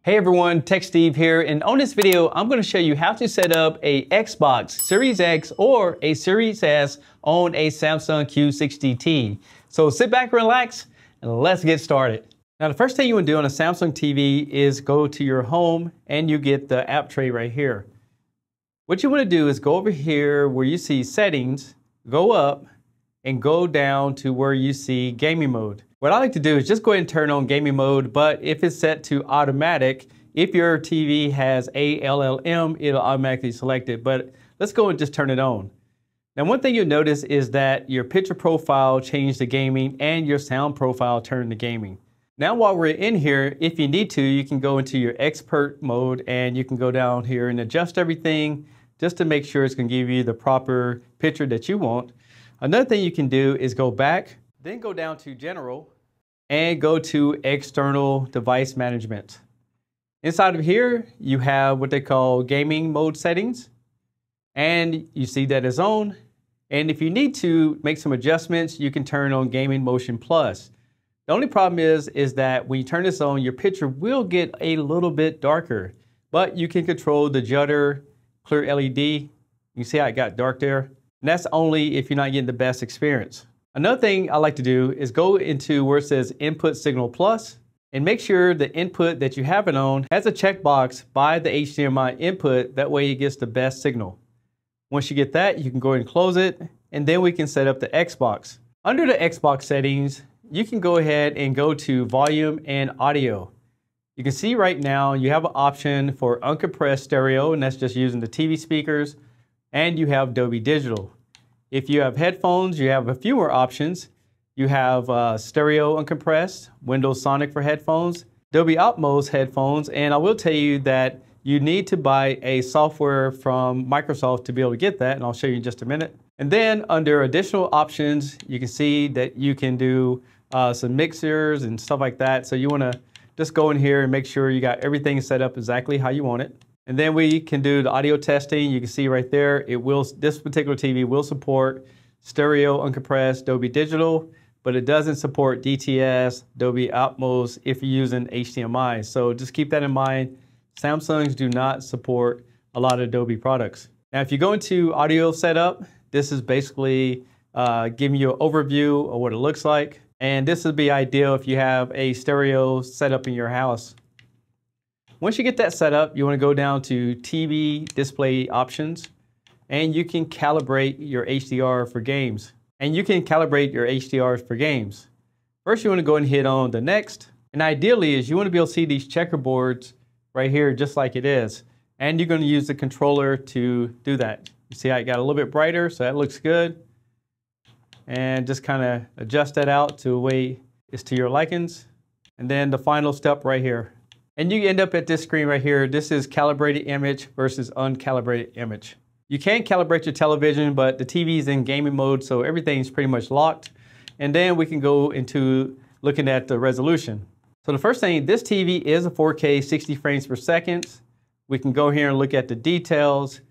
Hey everyone, Tech Steve here, and on this video I'm going to show you how to set up a Xbox Series X or a Series S on a Samsung Q60T. So sit back, relax, and let's get started. Now the first thing you want to do on a Samsung TV is go to your home and you get the app tray right here. What you want to do is go over here where you see settings, go up and go down to where you see gaming mode. What I like to do is just go ahead and turn on gaming mode, but if it's set to automatic, if your TV has ALLM, it'll automatically select it, but let's go and just turn it on. Now one thing you'll notice is that your picture profile changed to gaming and your sound profile turned to gaming. Now while we're in here, if you need to, you can go into your expert mode and you can go down here and adjust everything just to make sure it's going to give you the proper picture that you want. Another thing you can do is go back, then go down to General and go to External Device Management. Inside of here, you have what they call gaming mode settings, and you see that it's on. And if you need to make some adjustments, you can turn on Gaming Motion Plus. The only problem is that when you turn this on, your picture will get a little bit darker, but you can control the judder, clear LED. You can see how it got dark there. And that's only if you're not getting the best experience. Another thing I like to do is go into where it says Input Signal Plus and make sure the input that you have it on has a checkbox by the HDMI input. That way it gets the best signal. Once you get that, you can go ahead and close it, and then we can set up the Xbox. Under the Xbox settings, you can go ahead and go to Volume and Audio. You can see right now you have an option for uncompressed stereo, and that's just using the TV speakers, and you have Dolby Digital. If you have headphones, you have a few more options. You have stereo uncompressed, Windows Sonic for headphones, Dolby Atmos headphones, and I will tell you that you need to buy a software from Microsoft to be able to get that, and I'll show you in just a minute. And then under additional options, you can see that you can do some mixers and stuff like that. So you want to just go in here and make sure you got everything set up exactly how you want it. And then we can do the audio testing. You can see right there, this particular TV will support stereo uncompressed Dolby Digital, but it doesn't support DTS, Dolby Atmos if you're using HDMI. So just keep that in mind. Samsungs do not support a lot of Dolby products. Now, if you go into audio setup, this is basically giving you an overview of what it looks like. And this would be ideal if you have a stereo setup in your house. Once you get that set up, you want to go down to TV display options, and you can calibrate your HDR for games. And you can calibrate your HDRs for games. First, you want to go and hit on the next. And ideally is you want to be able to see these checkerboards right here just like it is. And you're going to use the controller to do that. You see how it got a little bit brighter, so that looks good. And just kind of adjust that out to the way it's to your likings. And then the final step right here. And you end up at this screen right here. This is calibrated image versus uncalibrated image. You can calibrate your television, but the TV is in gaming mode, so everything's pretty much locked. And then we can go into looking at the resolution. So the first thing, this TV is a 4K 60 frames per second. We can go here and look at the details.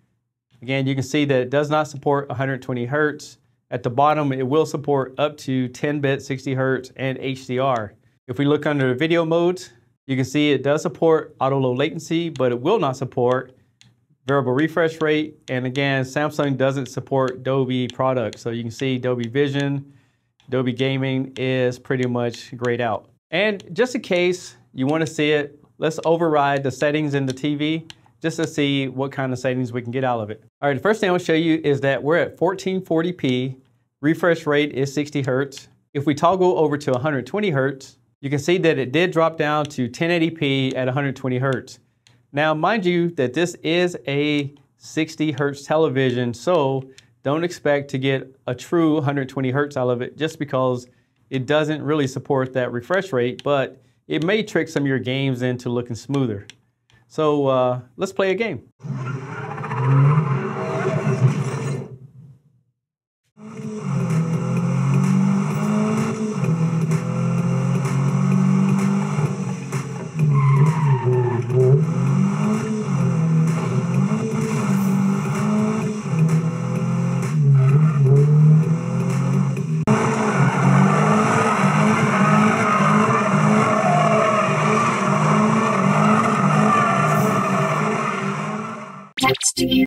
Again, you can see that it does not support 120 Hertz. At the bottom, it will support up to 10-bit 60 Hertz and HDR. If we look under the video modes, you can see it does support auto low latency, but it will not support variable refresh rate. And again, Samsung doesn't support Dolby products. So you can see Dolby Vision, Dolby Gaming is pretty much grayed out. And just in case you want to see it, let's override the settings in the TV just to see what kind of settings we can get out of it. All right, the first thing I want to show you is that we're at 1440p, refresh rate is 60 Hertz. If we toggle over to 120 Hertz, you can see that it did drop down to 1080p at 120 Hertz. Now, mind you that this is a 60 Hertz television, so don't expect to get a true 120 Hertz out of it just because it doesn't really support that refresh rate, but it may trick some of your games into looking smoother. So let's play a game. text to you.